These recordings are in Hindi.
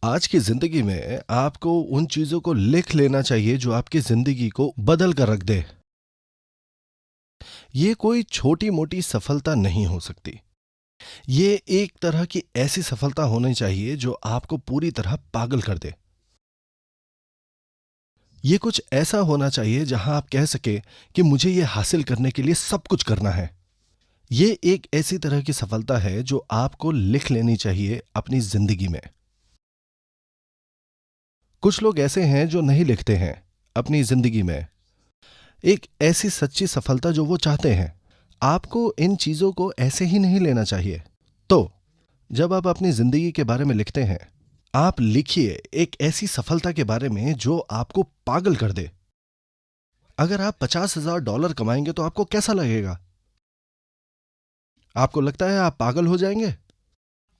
आज की जिंदगी में आपको उन चीजों को लिख लेना चाहिए जो आपकी जिंदगी को बदल कर रख दे। ये कोई छोटी मोटी सफलता नहीं हो सकती। ये एक तरह की ऐसी सफलता होनी चाहिए जो आपको पूरी तरह पागल कर दे। ये कुछ ऐसा होना चाहिए जहां आप कह सके कि मुझे ये हासिल करने के लिए सब कुछ करना है। ये एक ऐसी तरह की सफलता है जो आपको लिख लेनी चाहिए अपनी जिंदगी में। कुछ लोग ऐसे हैं जो नहीं लिखते हैं अपनी जिंदगी में एक ऐसी सच्ची सफलता जो वो चाहते हैं। आपको इन चीजों को ऐसे ही नहीं लेना चाहिए। तो जब आप अपनी जिंदगी के बारे में लिखते हैं, आप लिखिए एक ऐसी सफलता के बारे में जो आपको पागल कर दे। अगर आप $50,000 कमाएंगे तो आपको कैसा लगेगा? आपको लगता है आप पागल हो जाएंगे?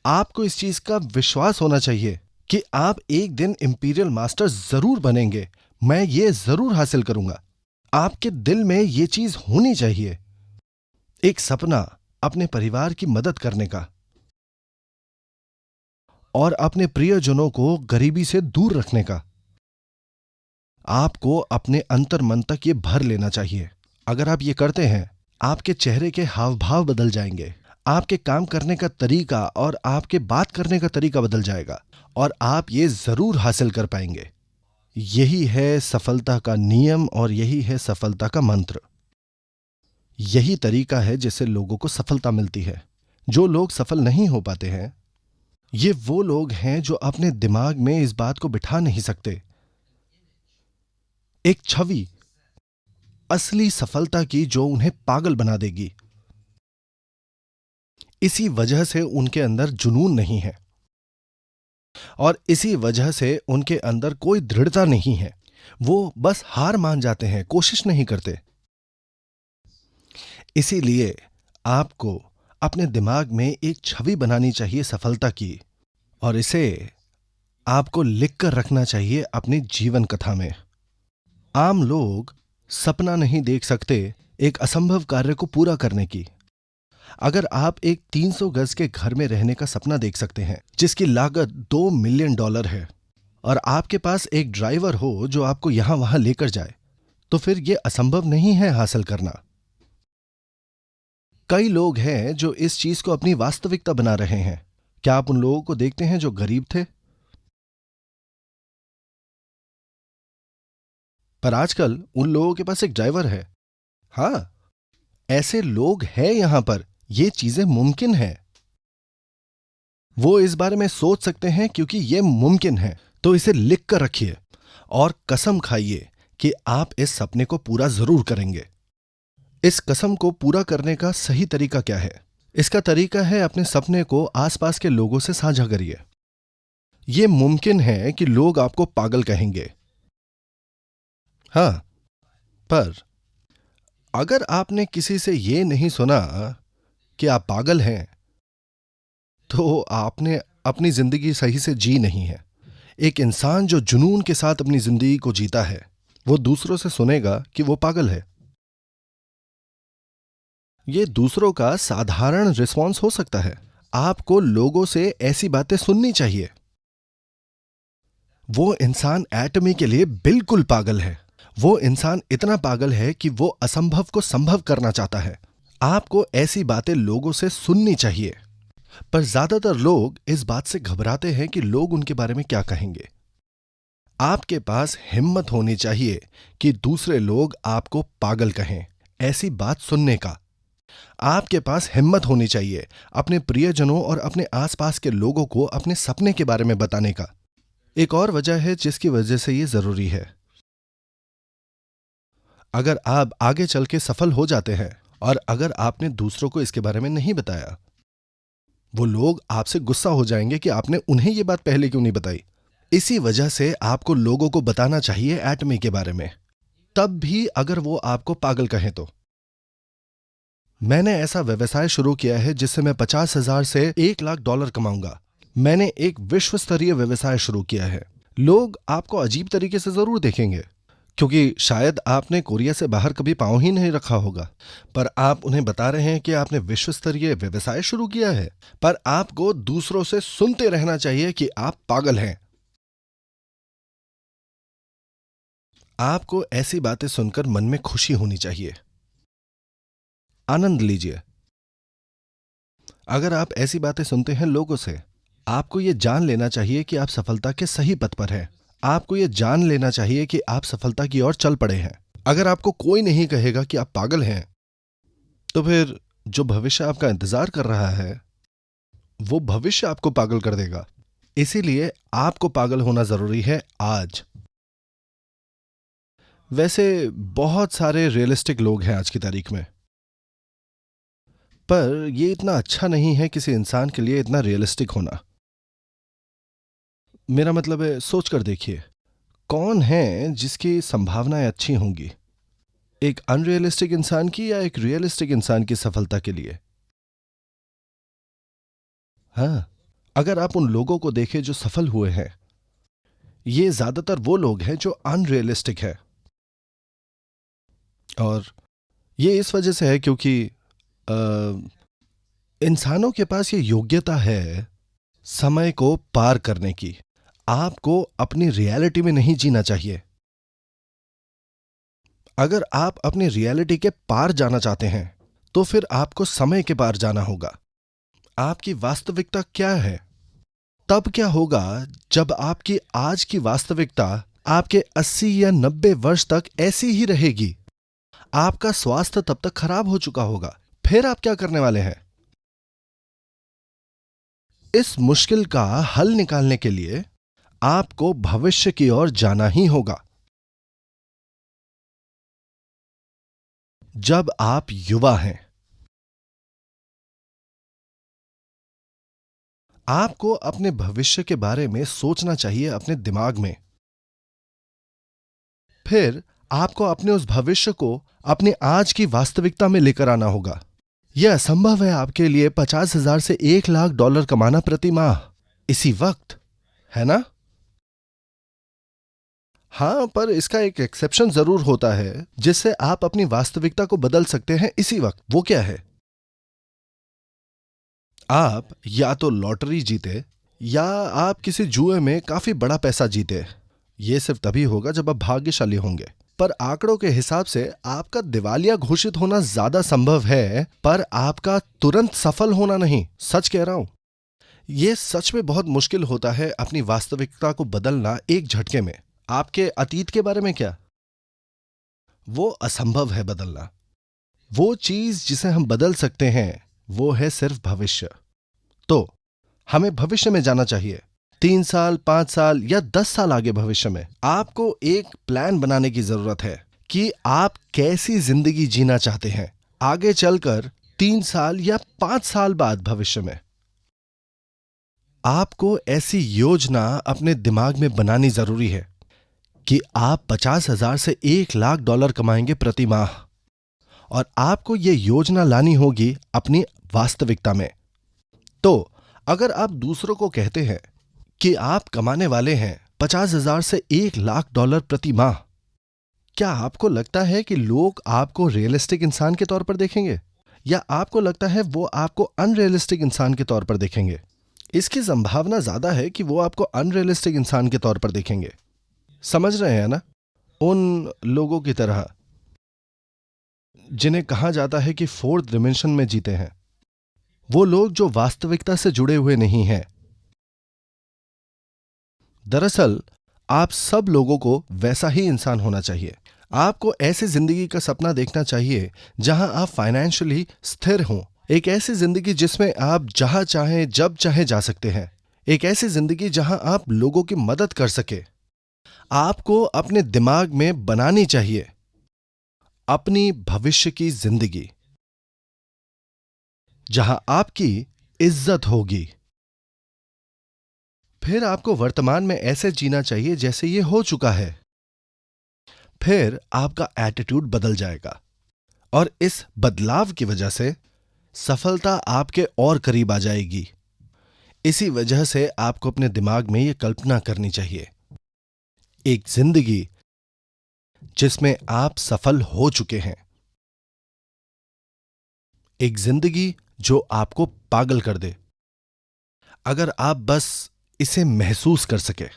आपको इस चीज का विश्वास होना चाहिए कि आप एक दिन इंपीरियल मास्टर जरूर बनेंगे। मैं ये जरूर हासिल करूंगा। आपके दिल में ये चीज होनी चाहिए। एक सपना अपने परिवार की मदद करने का और अपने प्रियजनों को गरीबी से दूर रखने का। आपको अपने अंतर मन तक ये भर लेना चाहिए। अगर आप ये करते हैं, आपके चेहरे के हाव भाव बदल जाएंगे। आपके काम करने का तरीका और आपके बात करने का तरीका बदल जाएगा और आप ये जरूर हासिल कर पाएंगे। यही है सफलता का नियम और यही है सफलता का मंत्र। यही तरीका है जिससे लोगों को सफलता मिलती है। जो लोग सफल नहीं हो पाते हैं, ये वो लोग हैं जो अपने दिमाग में इस बात को बिठा नहीं सकते। एक छवि असली सफलता की जो उन्हें पागल बना देगी। इसी वजह से उनके अंदर जुनून नहीं है और इसी वजह से उनके अंदर कोई दृढ़ता नहीं है। वो बस हार मान जाते हैं, कोशिश नहीं करते। इसीलिए आपको अपने दिमाग में एक छवि बनानी चाहिए सफलता की और इसे आपको लिखकर रखना चाहिए अपनी जीवन कथा में। आम लोग सपना नहीं देख सकते एक असंभव कार्य को पूरा करने की। अगर आप एक 300 गज के घर में रहने का सपना देख सकते हैं जिसकी लागत $2 मिलियन है और आपके पास एक ड्राइवर हो जो आपको यहां वहां लेकर जाए, तो फिर यह असंभव नहीं है हासिल करना। कई लोग हैं जो इस चीज को अपनी वास्तविकता बना रहे हैं। क्या आप उन लोगों को देखते हैं जो गरीब थे पर आजकल उन लोगों के पास एक ड्राइवर है? हां, ऐसे लोग हैं यहां पर। ये चीजें मुमकिन है। वो इस बारे में सोच सकते हैं क्योंकि ये मुमकिन है। तो इसे लिख कर रखिए और कसम खाइए कि आप इस सपने को पूरा जरूर करेंगे। इस कसम को पूरा करने का सही तरीका क्या है? इसका तरीका है अपने सपने को आसपास के लोगों से साझा करिए। यह मुमकिन है कि लोग आपको पागल कहेंगे, हां, पर अगर आपने किसी से यह नहीं सुना कि आप पागल हैं, तो आपने अपनी जिंदगी सही से जी नहीं है। एक इंसान जो जुनून के साथ अपनी जिंदगी को जीता है, वो दूसरों से सुनेगा कि वो पागल है। ये दूसरों का साधारण रिस्पॉन्स हो सकता है। आपको लोगों से ऐसी बातें सुननी चाहिए। वो इंसान एटमी के लिए बिल्कुल पागल है। वो इंसान इतना पागल है कि वो असंभव को संभव करना चाहता है। आपको ऐसी बातें लोगों से सुननी चाहिए। पर ज्यादातर लोग इस बात से घबराते हैं कि लोग उनके बारे में क्या कहेंगे। आपके पास हिम्मत होनी चाहिए कि दूसरे लोग आपको पागल कहें, ऐसी बात सुनने का। आपके पास हिम्मत होनी चाहिए अपने प्रियजनों और अपने आसपास के लोगों को अपने सपने के बारे में बताने का। एक और वजह है जिसकी वजह से यह जरूरी है। अगर आप आगे चल के सफल हो जाते हैं और अगर आपने दूसरों को इसके बारे में नहीं बताया, वो लोग आपसे गुस्सा हो जाएंगे कि आपने उन्हें यह बात पहले क्यों नहीं बताई। इसी वजह से आपको लोगों को बताना चाहिए एटमी के बारे में, तब भी अगर वो आपको पागल कहें तो। मैंने ऐसा व्यवसाय शुरू किया है जिससे मैं 50,000 से $1,00,000 कमाऊंगा। मैंने एक विश्व स्तरीय व्यवसाय शुरू किया है। लोग आपको अजीब तरीके से जरूर देखेंगे क्योंकि शायद आपने कोरिया से बाहर कभी पांव ही नहीं रखा होगा, पर आप उन्हें बता रहे हैं कि आपने विश्व स्तरीय व्यवसाय शुरू किया है। पर आपको दूसरों से सुनते रहना चाहिए कि आप पागल हैं। आपको ऐसी बातें सुनकर मन में खुशी होनी चाहिए, आनंद लीजिए। अगर आप ऐसी बातें सुनते हैं लोगों से, आपको यह जान लेना चाहिए कि आप सफलता के सही पथ पर हैं। आपको यह जान लेना चाहिए कि आप सफलता की ओर चल पड़े हैं। अगर आपको कोई नहीं कहेगा कि आप पागल हैं, तो फिर जो भविष्य आपका इंतजार कर रहा है, वो भविष्य आपको पागल कर देगा। इसीलिए आपको पागल होना जरूरी है आज। वैसे बहुत सारे रियलिस्टिक लोग हैं आज की तारीख में, पर यह इतना अच्छा नहीं है किसी इंसान के लिए इतना रियलिस्टिक होना। मेरा मतलब है, सोच कर देखिए, कौन है जिसकी संभावनाएं अच्छी होंगी, एक अनरियलिस्टिक इंसान की या एक रियलिस्टिक इंसान की सफलता के लिए? हाँ, अगर आप उन लोगों को देखें जो सफल हुए हैं, ये ज्यादातर वो लोग हैं जो अनरियलिस्टिक है। और ये इस वजह से है क्योंकि इंसानों के पास ये योग्यता है समय को पार करने की। आपको अपनी रियलिटी में नहीं जीना चाहिए। अगर आप अपनी रियलिटी के पार जाना चाहते हैं, तो फिर आपको समय के पार जाना होगा। आपकी वास्तविकता क्या है? तब क्या होगा जब आपकी आज की वास्तविकता आपके 80 या 90 वर्ष तक ऐसी ही रहेगी? आपका स्वास्थ्य तब तक खराब हो चुका होगा। फिर आप क्या करने वाले हैं? इस मुश्किल का हल निकालने के लिए आपको भविष्य की ओर जाना ही होगा। जब आप युवा हैं, आपको अपने भविष्य के बारे में सोचना चाहिए अपने दिमाग में। फिर आपको अपने उस भविष्य को अपनी आज की वास्तविकता में लेकर आना होगा। यह असंभव है आपके लिए 50,000 से $1,00,000 कमाना प्रति माह इसी वक्त, है ना? हां, पर इसका एक एक्सेप्शन जरूर होता है जिससे आप अपनी वास्तविकता को बदल सकते हैं इसी वक्त। वो क्या है? आप या तो लॉटरी जीते या आप किसी जुए में काफी बड़ा पैसा जीते। यह सिर्फ तभी होगा जब आप भाग्यशाली होंगे। पर आंकड़ों के हिसाब से आपका दिवालिया घोषित होना ज्यादा संभव है, पर आपका तुरंत सफल होना नहीं। सच कह रहा हूं। यह सच में बहुत मुश्किल होता है अपनी वास्तविकता को बदलना एक झटके में। आपके अतीत के बारे में क्या? वो असंभव है बदलना। वो चीज जिसे हम बदल सकते हैं वो है सिर्फ भविष्य। तो हमें भविष्य में जाना चाहिए। 3 साल, 5 साल या 10 साल आगे भविष्य में आपको एक प्लान बनाने की जरूरत है कि आप कैसी जिंदगी जीना चाहते हैं आगे चलकर 3 साल या 5 साल बाद भविष्य में। आपको ऐसी योजना अपने दिमाग में बनानी जरूरी है कि आप 50,000 से $1,00,000 कमाएंगे प्रति माह, और आपको यह योजना लानी होगी अपनी वास्तविकता में। तो अगर आप दूसरों को कहते हैं कि आप कमाने वाले हैं 50,000 से $1,00,000 प्रति माह, क्या आपको लगता है कि लोग आपको रियलिस्टिक इंसान के तौर पर देखेंगे, या आपको लगता है वो आपको अनरियलिस्टिक इंसान के तौर पर देखेंगे? इसकी संभावना ज्यादा है कि वो आपको अनरियलिस्टिक इंसान के तौर पर देखेंगे। समझ रहे हैं ना? उन लोगों की तरह जिन्हें कहा जाता है कि फोर्थ डिमेंशन में जीते हैं, वो लोग जो वास्तविकता से जुड़े हुए नहीं हैं। दरअसल आप सब लोगों को वैसा ही इंसान होना चाहिए। आपको ऐसी जिंदगी का सपना देखना चाहिए जहां आप फाइनेंशियली स्थिर हों। एक ऐसी जिंदगी जिसमें आप जहां चाहें जब चाहे जा सकते हैं। एक ऐसी जिंदगी जहां आप लोगों की मदद कर सके। आपको अपने दिमाग में बनानी चाहिए अपनी भविष्य की जिंदगी, जहां आपकी इज्जत होगी। फिर आपको वर्तमान में ऐसे जीना चाहिए जैसे ये हो चुका है। फिर आपका एटीट्यूड बदल जाएगा, और इस बदलाव की वजह से सफलता आपके और करीब आ जाएगी। इसी वजह से आपको अपने दिमाग में यह कल्पना करनी चाहिए, एक जिंदगी जिसमें आप सफल हो चुके हैं। एक जिंदगी जो आपको पागल कर दे। अगर आप बस इसे महसूस कर सके।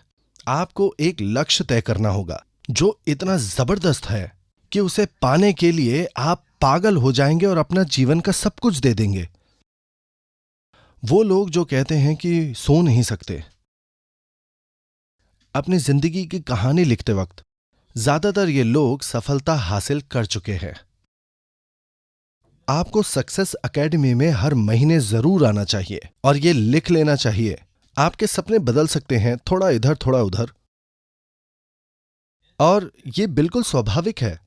आपको एक लक्ष्य तय करना होगा जो इतना जबरदस्त है कि उसे पाने के लिए आप पागल हो जाएंगे और अपना जीवन का सब कुछ दे देंगे। वो लोग जो कहते हैं कि सो नहीं सकते, अपनी जिंदगी की कहानी लिखते वक्त ज्यादातर ये लोग सफलता हासिल कर चुके हैं। आपको सक्सेस एकेडमी में हर महीने जरूर आना चाहिए और ये लिख लेना चाहिए। आपके सपने बदल सकते हैं, थोड़ा इधर थोड़ा उधर, और ये बिल्कुल स्वाभाविक है।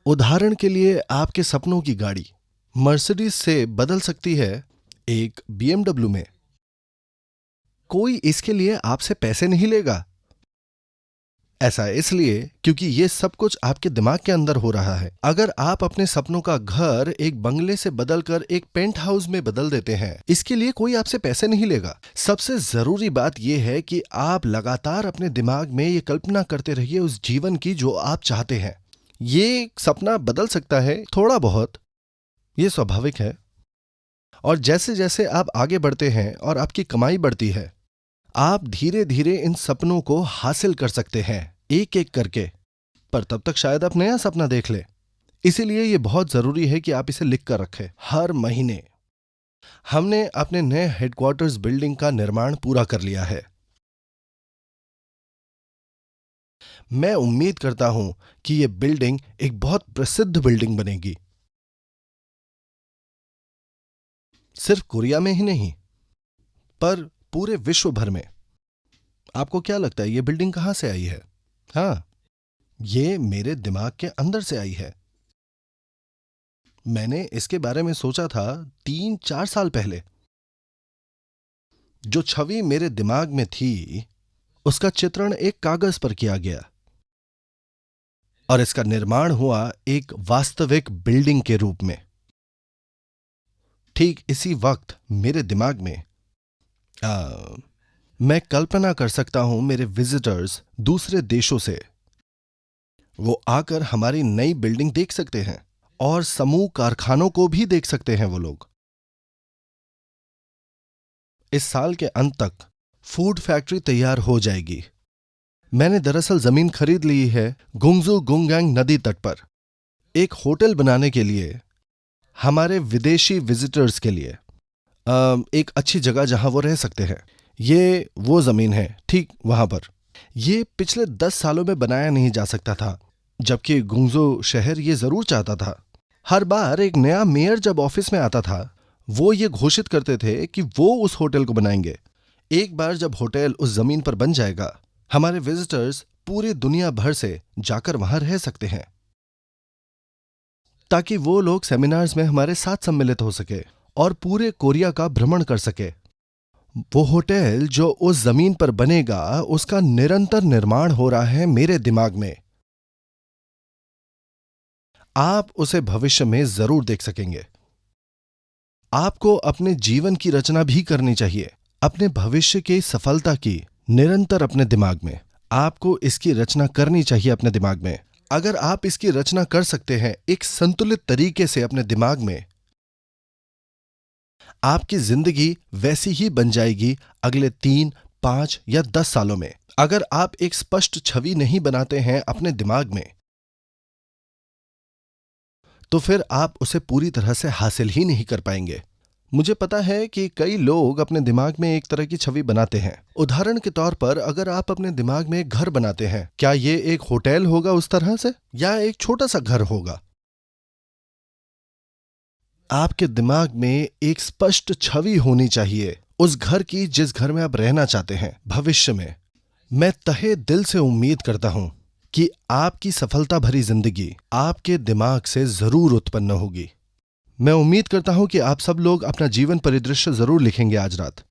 उदाहरण के लिए आपके सपनों की गाड़ी मर्सिडीज से बदल सकती है एक बीएमडब्ल्यू में। कोई इसके लिए आपसे पैसे नहीं लेगा। ऐसा इसलिए क्योंकि ये सब कुछ आपके दिमाग के अंदर हो रहा है। अगर आप अपने सपनों का घर एक बंगले से बदलकर एक पेंट हाउस में बदल देते हैं, इसके लिए कोई आपसे पैसे नहीं लेगा। सबसे जरूरी बात यह है कि आप लगातार अपने दिमाग में ये कल्पना करते रहिए उस जीवन की जो आप चाहते हैं। ये सपना बदल सकता है थोड़ा बहुत, ये स्वाभाविक है। और जैसे जैसे आप आगे बढ़ते हैं और आपकी कमाई बढ़ती है, आप धीरे धीरे इन सपनों को हासिल कर सकते हैं एक एक करके। पर तब तक शायद आप नया सपना देख ले। इसीलिए यह बहुत जरूरी है कि आप इसे लिख कर रखें हर महीने। हमने अपने नए हेडक्वार्टर्स बिल्डिंग का निर्माण पूरा कर लिया है। मैं उम्मीद करता हूं कि यह बिल्डिंग एक बहुत प्रसिद्ध बिल्डिंग बनेगी, सिर्फ कोरिया में ही नहीं पर पूरे विश्व भर में। आपको क्या लगता है ये बिल्डिंग कहां से आई है? हाँ, ये मेरे दिमाग के अंदर से आई है। मैंने इसके बारे में सोचा था 3-4 साल पहले। जो छवि मेरे दिमाग में थी उसका चित्रण एक कागज पर किया गया और इसका निर्माण हुआ एक वास्तविक बिल्डिंग के रूप में। ठीक इसी वक्त मेरे दिमाग में मैं कल्पना कर सकता हूं मेरे विजिटर्स दूसरे देशों से, वो आकर हमारी नई बिल्डिंग देख सकते हैं और समूह कारखानों को भी देख सकते हैं वो लोग। इस साल के अंत तक फूड फैक्ट्री तैयार हो जाएगी। मैंने दरअसल जमीन खरीद ली है गुंगजू गुंगयांग नदी तट पर एक होटल बनाने के लिए, हमारे विदेशी विजिटर्स के लिए एक अच्छी जगह जहां वो रह सकते हैं। ये वो जमीन है ठीक वहां पर। ये पिछले 10 सालों में बनाया नहीं जा सकता था, जबकि गुंगजू शहर ये जरूर चाहता था। हर बार एक नया मेयर जब ऑफिस में आता था, वो ये घोषित करते थे कि वो उस होटल को बनाएंगे। एक बार जब होटल उस जमीन पर बन जाएगा, हमारे विजिटर्स पूरी दुनिया भर से जाकर वहां रह सकते हैं, ताकि वो लोग सेमिनार्स में हमारे साथ सम्मिलित हो सके और पूरे कोरिया का भ्रमण कर सके। वो होटल जो उस जमीन पर बनेगा, उसका निरंतर निर्माण हो रहा है मेरे दिमाग में। आप उसे भविष्य में जरूर देख सकेंगे। आपको अपने जीवन की रचना भी करनी चाहिए, अपने भविष्य की सफलता की, निरंतर अपने दिमाग में। आपको इसकी रचना करनी चाहिए अपने दिमाग में। अगर आप इसकी रचना कर सकते हैं एक संतुलित तरीके से अपने दिमाग में, आपकी जिंदगी वैसी ही बन जाएगी अगले 3, 5 या 10 सालों में। अगर आप एक स्पष्ट छवि नहीं बनाते हैं अपने दिमाग में, तो फिर आप उसे पूरी तरह से हासिल ही नहीं कर पाएंगे। मुझे पता है कि कई लोग अपने दिमाग में एक तरह की छवि बनाते हैं। उदाहरण के तौर पर अगर आप अपने दिमाग में एक घर बनाते हैं, क्या ये एक होटल होगा उस तरह से, या एक छोटा सा घर होगा? आपके दिमाग में एक स्पष्ट छवि होनी चाहिए उस घर की जिस घर में आप रहना चाहते हैं भविष्य में। मैं तहे दिल से उम्मीद करता हूं कि आपकी सफलता भरी जिंदगी आपके दिमाग से जरूर उत्पन्न होगी। मैं उम्मीद करता हूं कि आप सब लोग अपना जीवन परिदृश्य जरूर लिखेंगे आज रात।